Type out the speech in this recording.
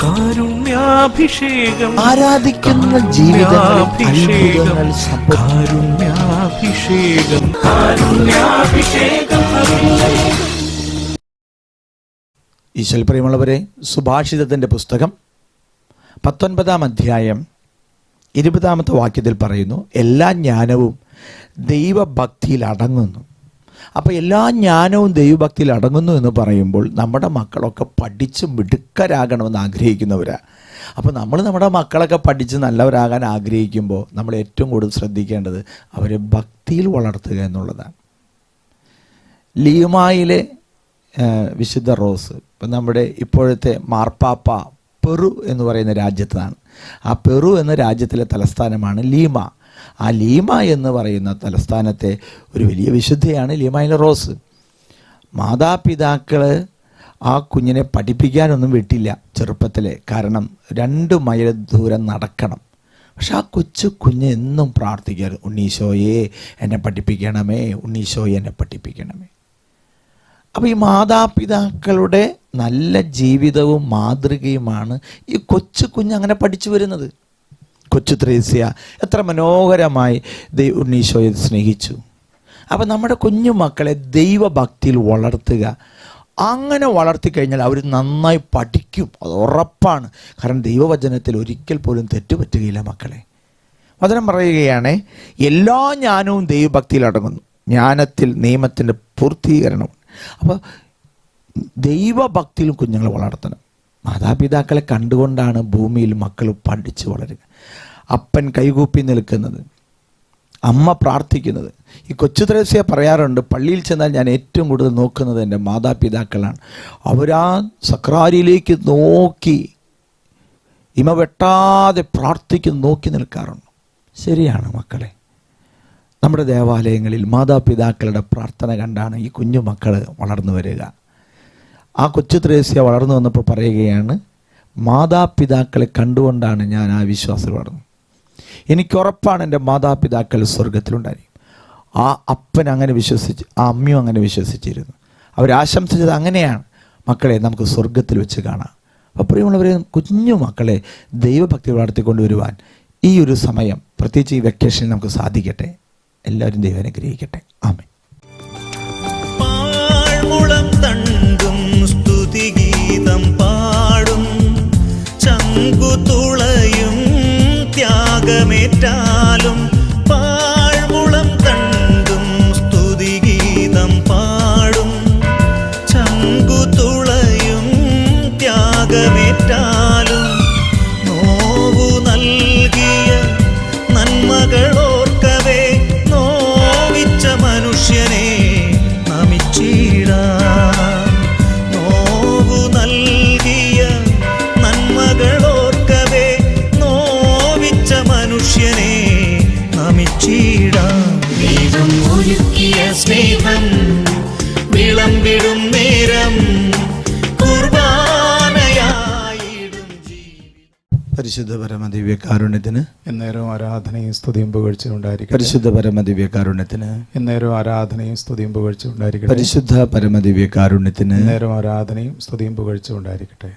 കാരുണ്യാഭിഷേകം, ആരാധിക്കുന്ന ജീവിതങ്ങൾ, കാരുണ്യാഭിഷേകം, കാരുണ്യാഭിഷേകം. ഈശോയിൽ പ്രിയമുള്ളവരെ, സുഭാഷിതത്തിൻ്റെ പുസ്തകം 19-ാം അധ്യായം 20-ാമത്തെ വാക്യത്തിൽ പറയുന്നു, എല്ലാ ജ്ഞാനവും ദൈവഭക്തിയിൽ അടങ്ങുന്നു. അപ്പോൾ എല്ലാ ജ്ഞാനവും ദൈവഭക്തിയിൽ അടങ്ങുന്നു എന്ന് പറയുമ്പോൾ നമ്മുടെ മക്കളൊക്കെ പഠിച്ച് മിടുക്കരാകണമെന്ന് ആഗ്രഹിക്കുന്നവരാണ്. അപ്പോൾ നമ്മൾ നമ്മുടെ മക്കളൊക്കെ പഠിച്ച് നല്ലവരാകാൻ ആഗ്രഹിക്കുമ്പോൾ നമ്മൾ ഏറ്റവും കൂടുതൽ ശ്രദ്ധിക്കേണ്ടത് അവരെ ഭക്തിയിൽ വളർത്തുക എന്നുള്ളതാണ്. ലീമായിലെ വിശുദ്ധ റോസ്, ഇപ്പം നമ്മുടെ ഇപ്പോഴത്തെ മാർപ്പാപ്പ പെറു എന്ന് പറയുന്ന രാജ്യത്താണ്. ആ പെറു എന്ന രാജ്യത്തിലെ തലസ്ഥാനമാണ് ലീമ. ആ ലീമ എന്ന് പറയുന്ന തലസ്ഥാനത്തെ ഒരു വലിയ വിശുദ്ധയാണ് ലീമയിലെ റോസ്. മാതാപിതാക്കൾ ആ കുഞ്ഞിനെ പഠിപ്പിക്കാനൊന്നും വിട്ടില്ല ചെറുപ്പത്തിലെ, കാരണം 2 മൈൽ ദൂരം നടക്കണം. പക്ഷെ ആ കുഞ്ഞ് എന്നും പ്രാർത്ഥിക്കാറ്, ഉണ്ണീശോയെ എന്നെ പഠിപ്പിക്കണമേ, ഉണ്ണീശോയെ എന്നെ പഠിപ്പിക്കണമേ. അപ്പോൾ ഈ മാതാപിതാക്കളുടെ നല്ല ജീവിതവും മാതൃകയുമാണ് ഈ കുഞ്ഞ് അങ്ങനെ പഠിച്ചു വരുന്നത്. കൊച്ചു ത്രേസ്യ എത്ര മനോഹരമായി ഉണ്ണീശോയെ സ്നേഹിച്ചു. അപ്പം നമ്മുടെ കുഞ്ഞു മക്കളെ ദൈവഭക്തിയിൽ വളർത്തുക. അങ്ങനെ വളർത്തിക്കഴിഞ്ഞാൽ അവർ നന്നായി പഠിക്കും, അത് ഉറപ്പാണ്. കാരണം ദൈവവചനത്തിൽ ഒരിക്കൽ പോലും തെറ്റുപറ്റുകയില്ല മക്കളെ. വചനം പറയുകയാണ്, എല്ലാ ജ്ഞാനവും ദൈവഭക്തിയിൽ അടങ്ങുന്നു, ജ്ഞാനത്തിൽ നിയമത്തിൻ്റെ പൂർത്തീകരണം. അപ്പോൾ ദൈവഭക്തിയിലും കുഞ്ഞുങ്ങളെ വളർത്തണം. മാതാപിതാക്കളെ കണ്ടുകൊണ്ടാണ് ഭൂമിയിൽ മക്കൾ പഠിച്ച് വളരുക. അപ്പൻ കൈകൂപ്പി നിൽക്കുന്നത്, അമ്മ പ്രാർത്ഥിക്കുന്നത്. ഈ കൊച്ചു ത്രേസ്യ പറയാറുണ്ട്, പള്ളിയിൽ ചെന്നാൽ ഞാൻ ഏറ്റവും കൂടുതൽ നോക്കുന്നത് എൻ്റെ മാതാപിതാക്കളാണ്. അവരാ സക്രാരിയിലേക്ക് നോക്കി ഇമ വെട്ടാതെ പ്രാർത്ഥിക്കുന്നു, നോക്കി നിൽക്കാറുണ്ട്. ശരിയാണ് മക്കളെ, നമ്മുടെ ദേവാലയങ്ങളിൽ മാതാപിതാക്കളുടെ പ്രാർത്ഥന കണ്ടാണ് ഈ കുഞ്ഞു മക്കൾ വളർന്നു വരിക. ആ കൊച്ചു ത്രേസ്യ വളർന്നു വന്നപ്പോൾ പറയുകയാണ്, മാതാപിതാക്കളെ കണ്ടുകൊണ്ടാണ് ഞാൻ ആ വിശ്വാസം വളർന്നത്. എനിക്കുറപ്പാണ് എൻ്റെ മാതാപിതാക്കൾ സ്വർഗത്തിലുണ്ടായിരിക്കും. ആ അപ്പൻ അങ്ങനെ വിശ്വസിച്ച്, ആ അമ്മയും അങ്ങനെ വിശ്വസിച്ചിരുന്നു. അവരാശംസിച്ചത് അങ്ങനെയാണ്. മക്കളെ നമുക്ക് സ്വർഗത്തിൽ വെച്ച് കാണാം. അപ്പോൾ പ്രിയമുള്ളവരെ, കുഞ്ഞു മക്കളെ ദൈവഭക്തി വളർത്തിക്കൊണ്ടുവരുവാൻ ഈ ഒരു സമയം, പ്രത്യേകിച്ച് ഈ വെക്കേഷനിൽ നമുക്ക് സാധിക്കട്ടെ. എല്ലാവരും ദൈവം അനുഗ്രഹിക്കട്ടെ. ആമേൻ. പാഴ്മുളം തണ്ടും സ്തുതിഗീതം പാടും, ചങ്കുതുളയും ത്യാഗമേറ്റാലും. പാഴ്മുളം തണ്ടും സ്തുതിഗീതം പാടും, ചങ്കുതുളയും ത്യാഗമേറ്റാലും. നോവു നൽകിയ നന്മകളോർക്കവേ നോവിച്ച മനുഷ്യനെ നമിച്ചിടാം. നോവു നൽകിയ നന്മകളോർക്കവേ നോവിച്ച മനുഷ്യനെ നമിച്ചിടാം. ദൈവം ഒരുക്കിയ സ്നേഹം വിളമ്പിടും നേരം കുർബാനയായിടും ജീവിതം. പരിശുദ്ധ പരമദിവ്യകാരുണ്യത്തിന് എന്നേരവും ആരാധനയും സ്തുതിയും പുകഴ്ചയും ഉണ്ടായിരിക്കട്ടെ. പരിശുദ്ധ പരമദിവ്യകാരുണ്യത്തിന് എന്നേരവും ആരാധനയും സ്തുതിയും പുകഴ്ചയും ഉണ്ടായിരിക്കട്ടെ. പരിശുദ്ധ പരമദിവ്യകാരുണ്യത്തിന് എന്നേരവും ആരാധനയും സ്തുതിയും പുകഴ്ചയും ഉണ്ടായിരിക്കട്ടെ.